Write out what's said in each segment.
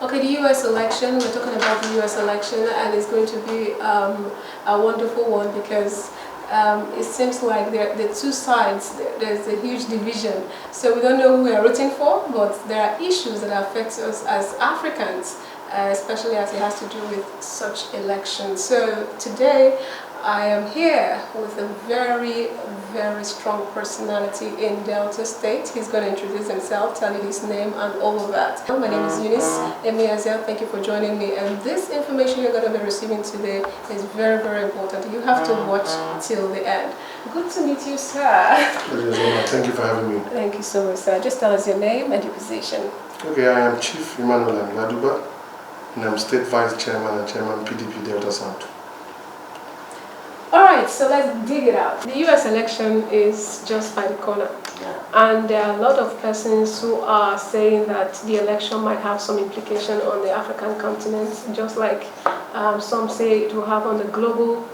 Okay, the US election, we're talking about the US election, and it's going to be a wonderful one because it seems like the two sides, there's a huge division. So we don't know who we are rooting for, but there are issues that affect us as Africans, especially as it has to do with such elections. So today, I am here with a very, very strong personality in Delta State. He's going to introduce himself, tell you his name and all of that. My name is Eunice Emiazel. Thank you for joining me. And this information you're going to be receiving today is very, very important. You have to watch till the end. Good to meet you, sir. Thank you for having me. Thank you so much, sir. Just tell us your name and your position. Okay, I am Chief Emmanuel Ngaduba, and I'm State Vice Chairman and Chairman PDP Delta South. Alright, so let's dig it out. The US election is just by the corner. And there are a lot of persons who are saying that the election might have some implication on the African continent, just like some say it will have on the global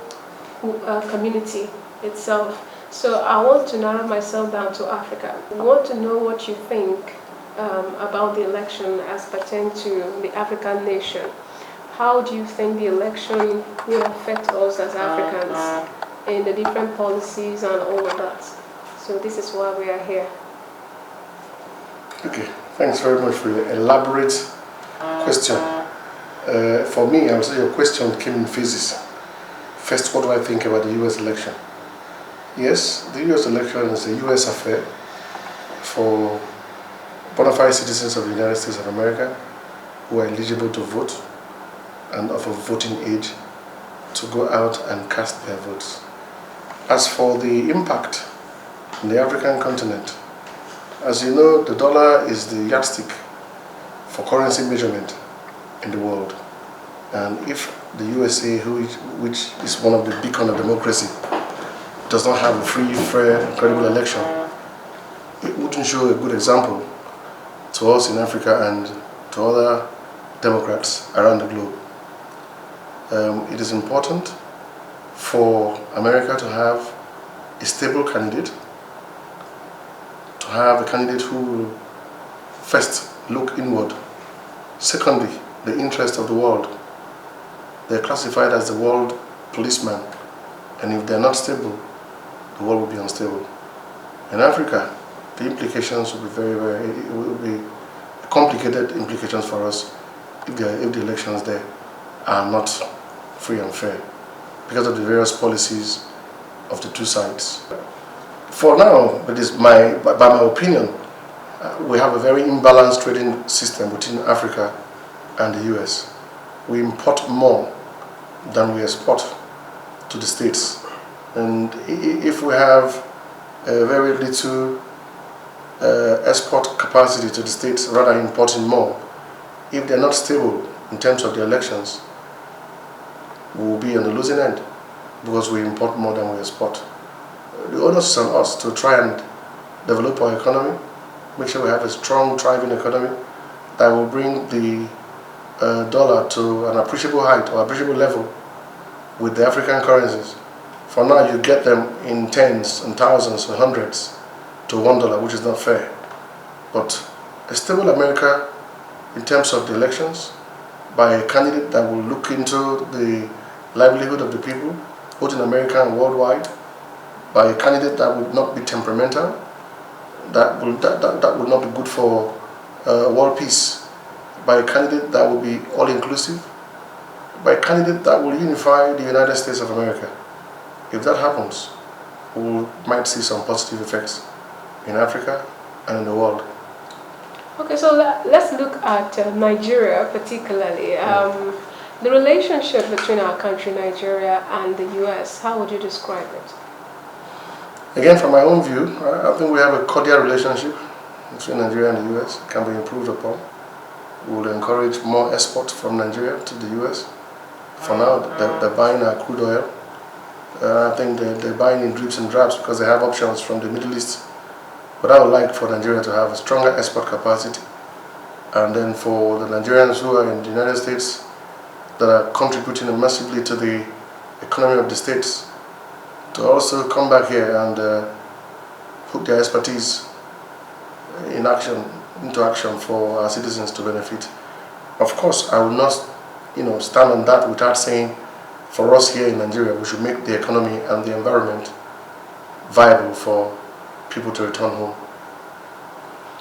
community itself. So I want to narrow myself down to Africa. I want to know what you think about the election as pertains to the African nation. How do you think the election will affect us as Africans in the different policies and all of that? So this is why we are here. Okay, thanks very much for your elaborate question. For me, I would say your question came in phases. First, what do I think about the US election? Yes, the US election is a US affair for bona fide citizens of the United States of America who are eligible to vote and of a voting age to go out and cast their votes. As for the impact on the African continent, as you know, the dollar is the yardstick for currency measurement in the world. And if the USA, which is one of the beacon of democracy, does not have a free, fair, and credible election, it wouldn't show a good example to us in Africa and to other democrats around the globe. It is important for America to have a stable candidate, to have a candidate who will first look inward. Secondly, the interest of the world. They're classified as the world policeman, and if they're not stable, the world will be unstable. In Africa, the implications will be it will be complicated implications for us if the elections there are not free and fair because of the various policies of the two sides. For now, by my opinion, we have a very imbalanced trading system between Africa and the US. We import more than we export to the States. And if we have very little export capacity to the States, rather importing more, if they're not stable in terms of the elections, we will be on the losing end because we import more than we export. The onus is on us to try and develop our economy, make sure we have a strong, thriving economy that will bring the dollar to an appreciable height or appreciable level with the African currencies. For now, you get them in tens and thousands and hundreds to $1, which is not fair. But a stable America in terms of the elections, by a candidate that will look into the livelihood of the people, both in America and worldwide, by a candidate that would not be temperamental, that would not be good for world peace, by a candidate that will be all-inclusive, by a candidate that will unify the United States of America. If that happens, we might see some positive effects in Africa and in the world. Okay, so let's look at Nigeria particularly. The relationship between our country, Nigeria, and the US, how would you describe it? Again, from my own view, I think we have a cordial relationship between Nigeria and the US. It can be improved upon. We will encourage more export from Nigeria to the US. For now, they're buying our crude oil. I think they're buying in drips and drabs because they have options from the Middle East. But I would like for Nigeria to have a stronger export capacity. And then for the Nigerians who are in the United States that are contributing massively to the economy of the States to also come back here and put their expertise into action for our citizens to benefit. Of course, I will not, stand on that without saying, for us here in Nigeria, we should make the economy and the environment viable for people to return home.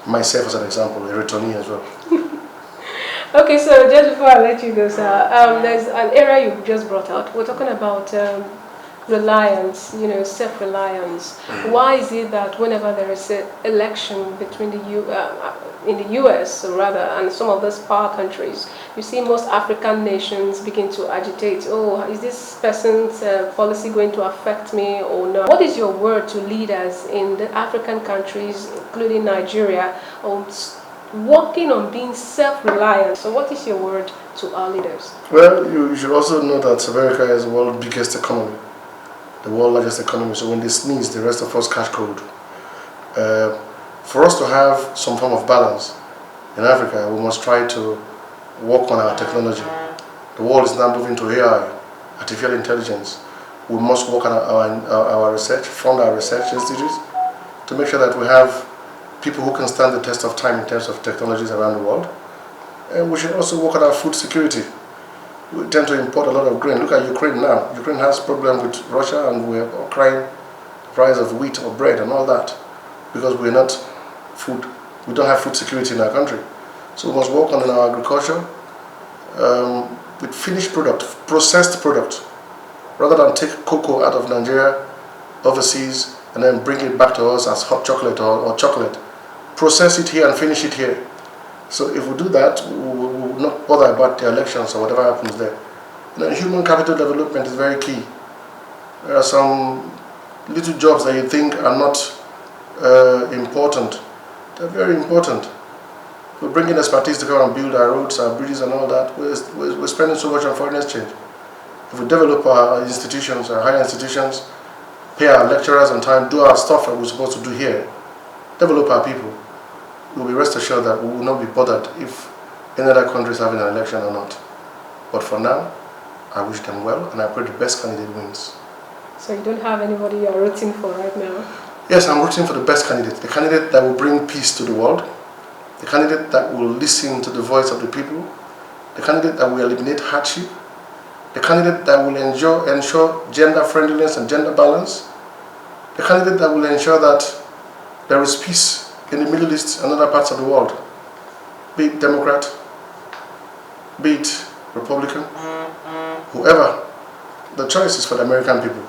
Myself as an example, a returnee as well. Okay, so just before I let you go, sir, there's an area you just brought out. We're talking about reliance, self-reliance. Why is it that whenever there is an election between in the US, rather, and some of those power countries, you see most African nations begin to agitate, oh, is this person's policy going to affect me or not? What is your word to leaders in the African countries, including Nigeria, working on being self-reliant? So what is your word to our leaders? Well, you should also know that America is the world's biggest economy, the world's largest economy. So when they sneeze, the rest of us catch cold. For us to have some form of balance in Africa, we must try to work on our technology. The world is now moving to AI, artificial intelligence. We must work on our research, fund our research institutes to make sure that we have people who can stand the test of time in terms of technologies around the world. And we should also work on our food security. We tend to import a lot of grain. Look at Ukraine now. Ukraine has problem with Russia, and we are crying the price of wheat or bread and all that because we don't have food security in our country. So we must work on our agriculture with finished product, processed product, rather than take cocoa out of Nigeria, overseas, and then bring it back to us as hot chocolate or chocolate. Process it here and finish it here. So if we do that, we will not bother about the elections or whatever happens there. Human capital development is very key. There are some little jobs that you think are not important. They're very important. We're bringing expertise to come and build our roads, our bridges and all that. We're spending so much on foreign exchange. If we develop our institutions, our higher institutions, pay our lecturers on time, do our stuff that we're supposed to do here, develop our people, we'll be rest assured that we will not be bothered if any other country is having an election or not. But for now, I wish them well, and I pray the best candidate wins. So you don't have anybody you are rooting for right now? Yes, I'm rooting for the best candidate. The candidate that will bring peace to the world. The candidate that will listen to the voice of the people. The candidate that will eliminate hardship. The candidate that will ensure gender friendliness and gender balance. The candidate that will ensure that there is peace in the Middle East and other parts of the world. Be it Democrat, be it Republican, whoever. The choice is for the American people.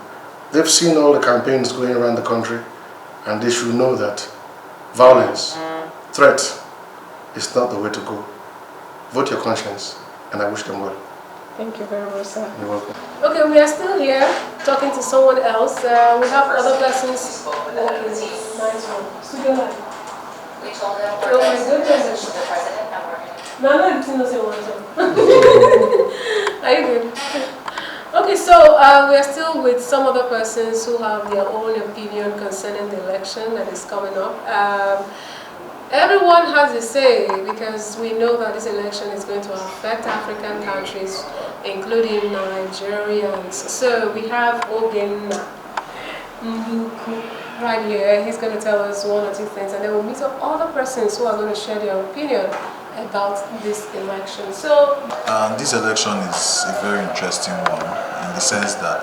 They've seen all the campaigns going around the country, and they should know that violence, threat, is not the way to go. Vote your conscience, and I wish them well. Thank you very much, sir. You're welcome. Okay, we are still here talking to someone else. We have other persons. Nice one. Studio line. We told them Oh my goodness. the president and we're No, no, it's not Are you good? Okay, so we are still with some other persons who have their own opinion concerning the election that is coming up. Everyone has a say because we know that this election is going to affect African countries, including Nigerians. So we have Ogen right here. He's going to tell us one or two things, and then we'll meet up other persons who are going to share their opinion about this election. So this election is a very interesting one in the sense that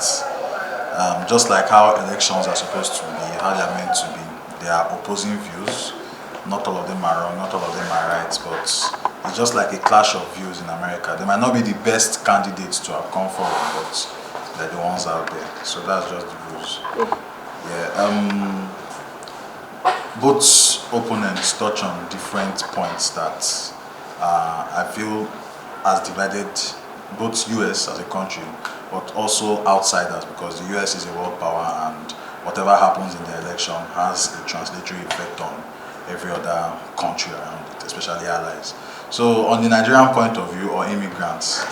just like how elections are supposed to be, how they are meant to be, there are opposing views. Not all of them are wrong, not all of them are right, but it's just like a clash of views in America. They might not be the best candidates to have come forward, but they're the ones out there. So that's just the views. Yeah. Both opponents touch on different points that I feel has divided both US as a country, but also outsiders, because the US is a world power, and whatever happens in the election has a translatory effect on every other country around it, especially allies. So on the Nigerian point of view, or immigrants,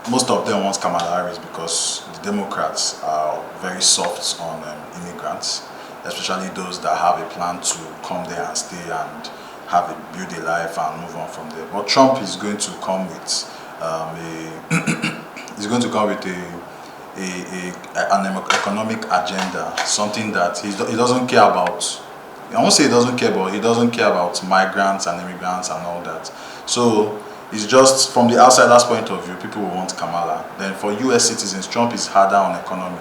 most of them want Kamala Harris because the Democrats are very soft on immigrants, especially those that have a plan to come there and stay and build a life and move on from there. But Trump is going to come with an economic agenda, something that he doesn't care about. I won't say he doesn't care, but he doesn't care about migrants and immigrants and all that. So It's just from the outsider's point of view, people will want Kamala. Then for US citizens, Trump is harder on economy.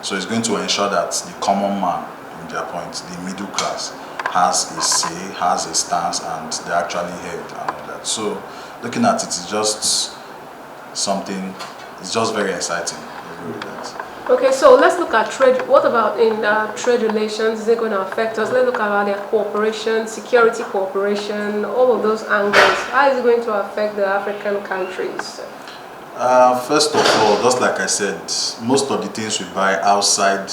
So it's going to ensure that the common man, in their point, the middle class, has a say, has a stance, and they're actually heard and all that. So looking at it is just something, it's just very exciting. Okay, so let's look at trade. What about in trade relations? Is it going to affect us? Let's look at their cooperation, security cooperation, all of those angles. How is it going to affect the African countries? First of all, just like I said, most of the things we buy outside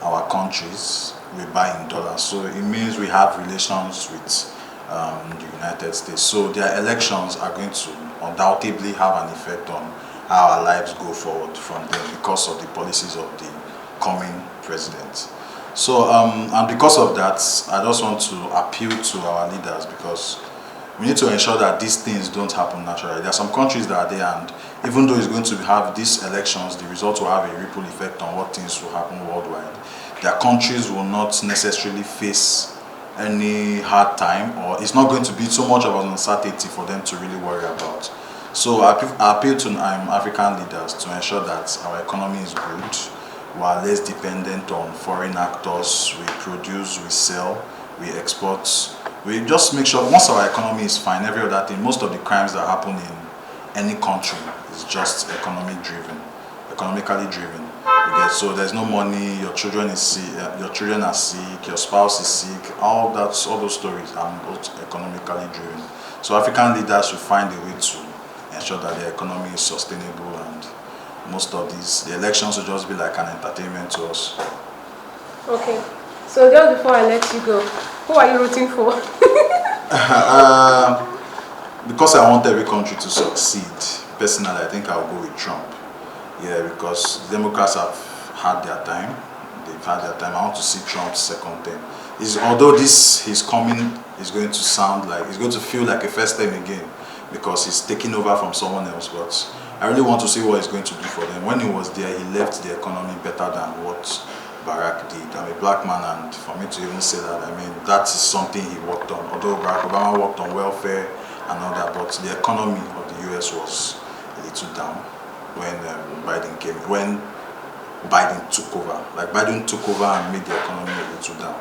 our countries, we buy in dollars. So it means we have relations with the United States. So their elections are going to undoubtedly have an effect on how our lives go forward from them because of the policies of the coming president. So, and because of that, I just want to appeal to our leaders, because we need to ensure that these things don't happen naturally. There are some countries that are there, and even though it's going to have these elections, the results will have a ripple effect on what things will happen worldwide. Their countries will not necessarily face any hard time, or it's not going to be so much of an uncertainty for them to really worry about. So I appeal to African leaders to ensure that our economy is good, we are less dependent on foreign actors, we produce, we sell, we export. We just make sure once our economy is fine, every other thing, most of the crimes that happen in any country is just economically driven. So there's no money, your children is sick, your children are sick, your spouse is sick, all those stories are both economically driven. So African leaders should find a way to ensure that the economy is sustainable, and most of the elections will just be like an entertainment to us. Okay, so just before I let you go, who are you rooting for? Because I want every country to succeed, personally I think I'll go with Trump. Yeah, because the Democrats have had their time. They've had their time. I want to see Trump's second term. Although his coming is going to sound like, it's going to feel like a first time again, because he's taking over from someone else, but I really want to see what he's going to do for them. When he was there, he left the economy better than what Barack did. I'm a black man, and for me to even say that, I mean, that is something he worked on. Although Barack Obama worked on welfare and all that, but the economy of the US was a little down when when Biden took over. Like, Biden took over and made the economy a little down.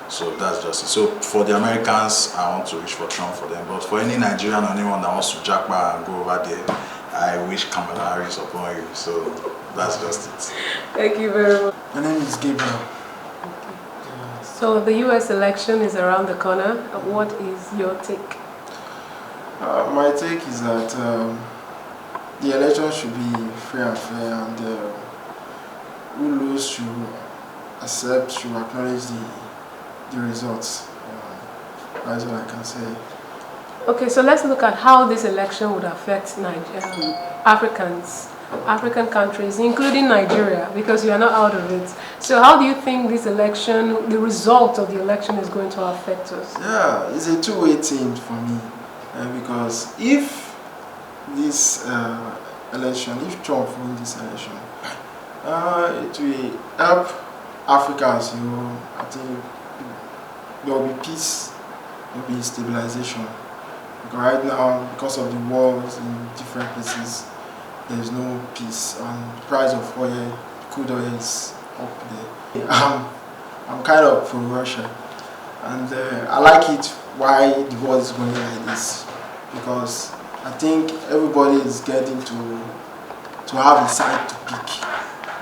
So that's just it. So for the Americans, I want to wish for Trump for them. But for any Nigerian or anyone that wants to jackpot and go over there, I wish Kamala Harris upon you. So that's just it. Thank you very much. My name is Gabriel. So the US election is around the corner. What is your take? My take is that the election should be free and fair, and who lose should accept, should acknowledge the results. That's what I can say. Okay, so let's look at how this election would affect African countries, including Nigeria, because we are not out of it. So how do you think this election, the result of the election, is going to affect us? Yeah, it's a two-way thing for me, because if this election, if Trump wins this election, it will help Africa as a whole. I think there will be peace, there will be stabilization. Because right now, because of the wars in different places, there is no peace, and the price of oil, crude oil is up there. I'm kind of pro-Russia, and I like it why the world is going like this, because I think everybody is getting to have a side to pick,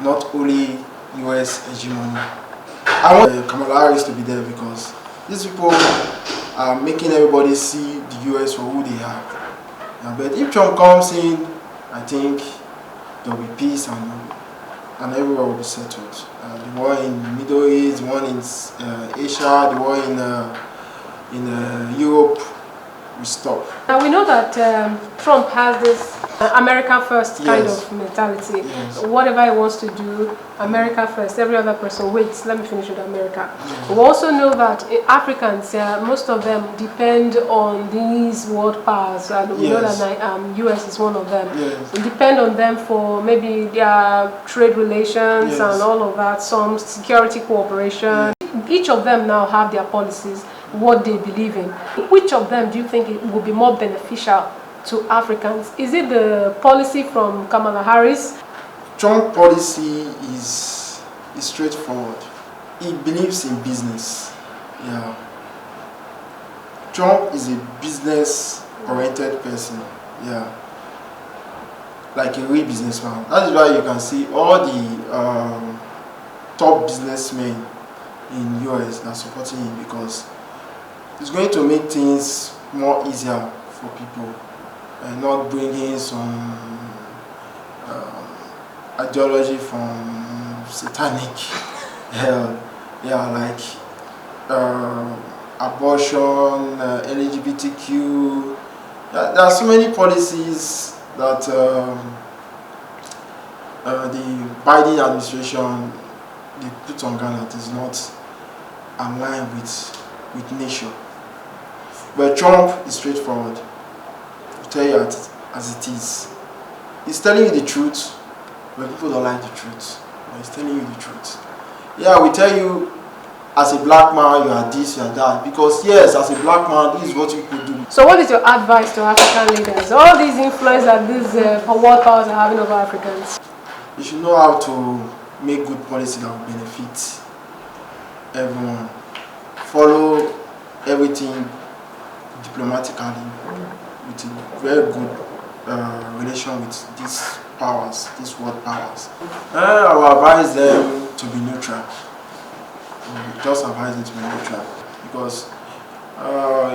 not only US hegemony. I want Kamala Harris to be there, because these people are making everybody see the US for who they are. But if Trump comes in, I think there will be peace, and everywhere will be settled. The war in the Middle East, the one in Asia, the war in Europe will stop. Now we know that Trump has this America first kind of mentality. Yes. Whatever he wants to do, America first. Every other person, wait, let me finish with America. Yes. We also know that Africans, most of them depend on these world powers, and we know that US is one of them. Yes. We depend on them for maybe their trade relations and all of that, some security cooperation. Each of them now have their policies, what they believe in. Which of them do you think it will be more beneficial to Africans? Is it the policy from Kamala Harris? Trump policy is straightforward. He believes in business. Yeah. Trump is a business-oriented person. Yeah. Like a real businessman. That is why you can see all the top businessmen in US are supporting him, because it's going to make things more easier for people and not bringing some ideology from satanic hell. Yeah, like abortion, LGBTQ. There are so many policies that the Biden administration they put on Ghana that is not aligned with nature. But Trump is straightforward. He'll tell you as it is. He's telling you the truth, but people don't like the truth. But he's telling you the truth. Yeah, we tell you as a black man, you are this, you are that. Because yes, as a black man, this is what you could do. So what is your advice to African leaders? All these influence that these world powers are having over Africans. You should know how to make good policy that will benefit everyone. Follow everything diplomatically with a very good relation with these powers, these world powers. I will advise them to be neutral. Just advise them to be neutral, because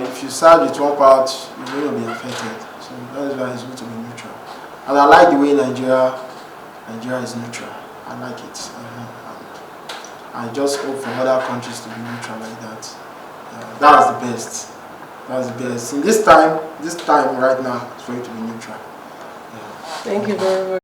if you side with one part, you will be affected. So that is why it's good to be neutral. And I like the way Nigeria is neutral. I like it. I just hope for other countries to be neutral like that. That's the best. That's the best. In this time right now, it's going to be neutral. Thank you very much.